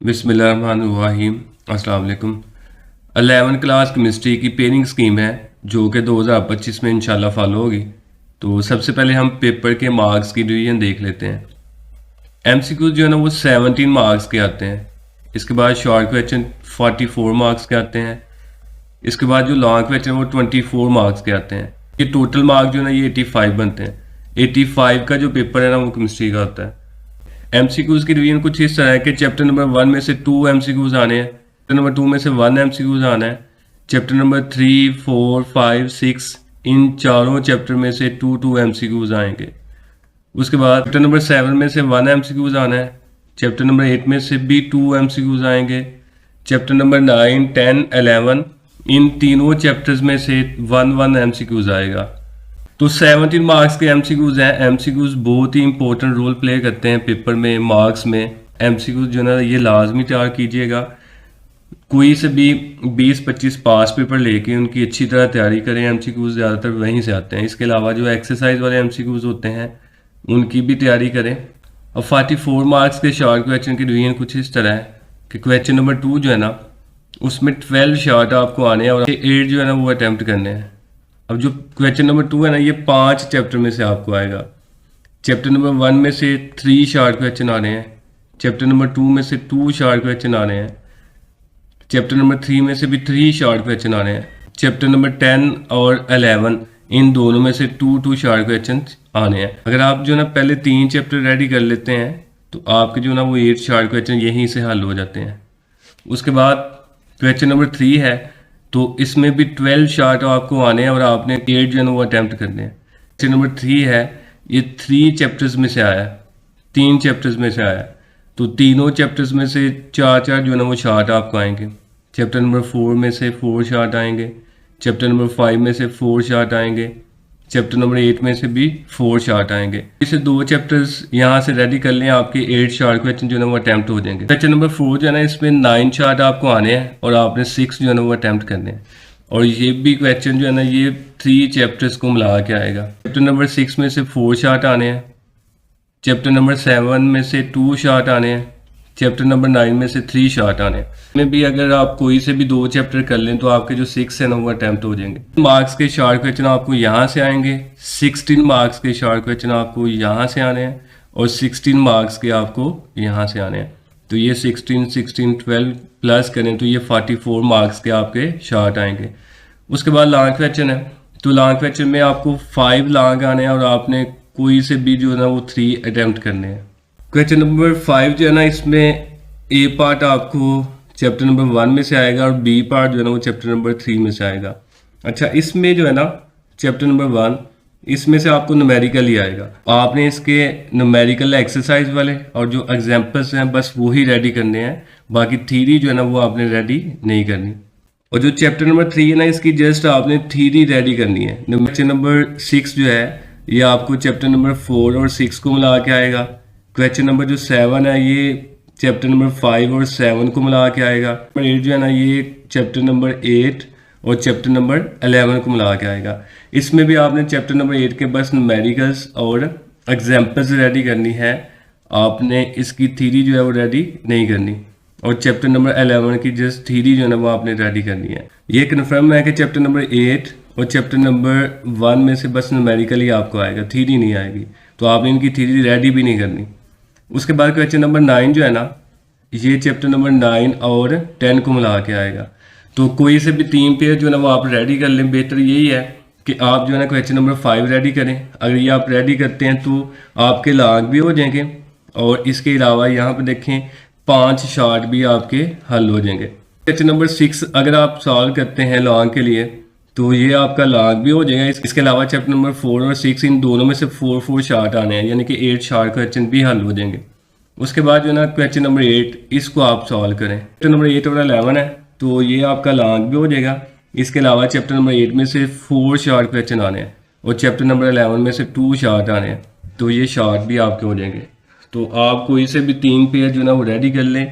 बिस्मिल्लाहिर्रहमानिर्रहीम। अस्सलाम वालेकुम। 11 क्लास केमिस्ट्री की पेयरिंग स्कीम है जो कि 2025 में इंशाल्लाह फॉलो होगी। तो सबसे पहले हम पेपर के मार्क्स की डिवीजन देख लेते हैं। एमसीक्यू जो है ना वो 17 मार्क्स के आते हैं। इसके बाद शॉर्ट क्वेश्चन 44 मार्क्स के आते हैं। इसके बाद जो लॉन्ग क्वेश्चन वो 24 मार्क्स के आते हैं। ये टोटल मार्क्स जो है ना ये 85 बनते हैं। 85 का जो पेपर है ना वो केमिस्ट्री का होता है। एमसीक्यूज की डिवीजन कुछ इस तरह है कि चैप्टर नंबर 1 में से 2 एमसीक्यूज आने हैं, चैप्टर नंबर 2 में से 1 एमसीक्यूज आना है, चैप्टर नंबर 3, 4, 5, 6 इन चारों चैप्टर में से 2 एमसीक्यूज आएंगे। उसके बाद चैप्टर नंबर 7 में से 1 एमसीक्यूज आना है, चैप्टर नंबर 8 में से भी 2 एमसीक्यूज आएंगे, चैप्टर नंबर 9, 10, 11 इन तीनों चैप्टर्स में से 1 एमसीक्यूज आएगा। तो 17 मार्क्स के एमसीक्यूज हैं। एमसीक्यूज बहुत ही इंपॉर्टेंट रोल प्ले करते हैं पेपर में, मार्क्स में। एमसीक्यूज जो है ना ये लाजमी तैयार कीजिएगा। कोई से भी 20-25 पास पेपर लेके उनकी अच्छी तरह तैयारी करें। एमसीक्यूज ज़्यादातर वहीं से आते हैं। इसके अलावा जो एक्सरसाइज वाले एमसीक्यूज होते हैं उनकी भी तैयारी करें। और 44 मार्क्स के शॉर्ट क्वेश्चन की डिवीजन कुछ इस तरह है कि क्वेश्चन नंबर 2 जो है ना उसमें 12 शॉर्ट आपको आने हैं और 8 जो है ना वो अटैम्प्ट करने हैं। अब जो क्वेश्चन नंबर 2 है ना ये 5 चैप्टर में से आपको आएगा। चैप्टर नंबर 1 में से 3 शॉर्ट क्वेश्चन आने हैं, चैप्टर नंबर 2 में से 2 शॉर्ट क्वेश्चन आने हैं, चैप्टर नंबर 3 में से भी 3 शॉर्ट क्वेश्चन आने हैं, चैप्टर नंबर 10 और 11 इन दोनों में से 2 शॉर्ट क्वेश्चन आने हैं। अगर आप जो ना पहले 3 चैप्टर रेडी कर लेते हैं तो आपके जो ना वो 8 शॉर्ट क्वेश्चन यहीं से हल हो जाते हैं। उसके बाद क्वेश्चन नंबर 3 है तो इसमें भी 12 शॉर्ट आपको आने हैं और आपने 8 जो है ना वो अटैम्प्ट करने हैं। क्वेश्चन नंबर 3 है ये 3 चैप्टर्स में से आया, 3 चैप्टर्स में से आया। तो तीनों चैप्टर्स में से 4 जो है ना वो शॉर्ट आपको आएंगे। चैप्टर नंबर 4 में से 4 शॉर्ट आएंगे, चैप्टर नंबर 5 में से 4 शॉर्ट आएंगे, चैप्टर नंबर 8 में से भी 4 शॉर्ट आएंगे। इसे 2 चैप्टर्स यहाँ से रेडी कर लें, आपके 8 शॉर्ट क्वेश्चन जो है ना वो अटैम्प्ट हो जाएंगे। क्वेश्चन नंबर 4 जो है ना इसमें 9 शॉर्ट आपको आने हैं और आपने 6 जो है ना वो अटैम्प्ट करने हैं। और ये भी क्वेश्चन जो है ना ये 3 चैप्टर्स को मिला के आएगा। चैप्टर नंबर 6 में से 4 शॉर्ट आने हैं, चैप्टर नंबर 7 में से 2 शॉर्ट आने हैं, चैप्टर नंबर 9 में से 3 शॉर्ट आने हैं। में भी अगर आप कोई से भी 2 चैप्टर कर लें तो आपके जो 6 है ना वो अटैम्प्ट हो जाएंगे। मार्क्स के शॉर्ट क्वेश्चन आपको यहाँ से आएंगे, 16 मार्क्स के शॉर्ट क्वेश्चन आपको यहाँ से आने हैं और 16 मार्क्स के आपको यहाँ से आने हैं। तो ये 16, 12 प्लस करें तो ये 44 मार्क्स के आपके शॉर्ट आएंगे। उसके बाद लॉन्ग क्वेश्चन है तो लॉन्ग क्वेश्चन में आपको 5 लॉन्ग आने हैं और आपने कोई से भी जो है ना वो 3 अटैम्प्ट करने हैं। क्वेश्चन नंबर 5 जो है ना इसमें ए पार्ट आपको चैप्टर नंबर 1 में से आएगा और बी पार्ट जो है ना वो चैप्टर नंबर 3 में से आएगा। अच्छा, इसमें जो है ना चैप्टर नंबर 1 इसमें से आपको न्यूमेरिकल ही आएगा। आपने इसके न्यूमेरिकल एक्सरसाइज वाले और जो एग्जाम्पल्स हैं बस वो ही रेडी करने हैं, बाकी थ्योरी जो है ना वो आपने रेडी नहीं करनी। और जो चैप्टर नंबर 3 है ना इसकी जस्ट आपने थ्योरी रेडी करनी है। क्वेश्चन नंबर 6 जो है ये आपको चैप्टर नंबर 4 और 6 को मिला के आएगा। क्वेश्चन नंबर जो 7 है ये चैप्टर नंबर 5 और 7 को मिला के आएगा। नंबर 8 जो है ना ये चैप्टर नंबर 8 और चैप्टर नंबर 11 को मिला के आएगा। इसमें भी आपने चैप्टर नंबर 8 के बस न्यूमेरिकल्स और एग्जाम्पल्स रेडी करनी है, आपने इसकी थ्योरी जो है वो रेडी नहीं करनी। और चैप्टर नंबर 11 की जस्ट थ्योरी जो है ना वो आपने रेडी करनी है। ये कन्फर्म है कि चैप्टर नंबर 8 और चैप्टर नंबर 1 में से बस न्यूमेरिकल ही आपको आएगा, थ्योरी नहीं आएगी। तो आपने इनकी थ्योरी रेडी भी नहीं करनी। उसके बाद क्वेश्चन नंबर 9 जो है ना ये चैप्टर नंबर 9 और 10 को मिला के आएगा। तो कोई से भी 3 पेयर जो है ना वो आप रेडी कर लें। बेहतर यही है कि आप जो है ना क्वेश्चन नंबर 5 रेडी करें। अगर ये आप रेडी करते हैं तो आपके लॉन्ग भी हो जाएंगे और इसके अलावा यहाँ पर देखें 5 शॉर्ट भी आपके हल हो जाएंगे। क्वेश्चन नंबर 6 अगर आप सॉल्व करते हैं लॉन्ग के लिए तो ये आपका लॉन्ग भी हो जाएगा। इसके अलावा चैप्टर नंबर 4 और 6 इन दोनों में से 4 शॉर्ट आने हैं, यानी कि 8 शॉर्ट क्वेश्चन भी हल हो जाएंगे। उसके बाद जो है ना क्वेश्चन नंबर 8 इसको आप सॉल्व करें। चैप्टर नंबर 8 और 11 है तो ये आपका लॉन्ग भी हो जाएगा। इसके अलावा चैप्टर नंबर 8 में से 4 शॉर्ट क्वेश्चन आने हैं और चैप्टर नंबर 11 में से 2 शॉर्ट आने हैं, तो ये शॉर्ट भी आपके हो जाएंगे। तो आप कोई से भी 3 पेयर जो है ना वो रेडी कर लें।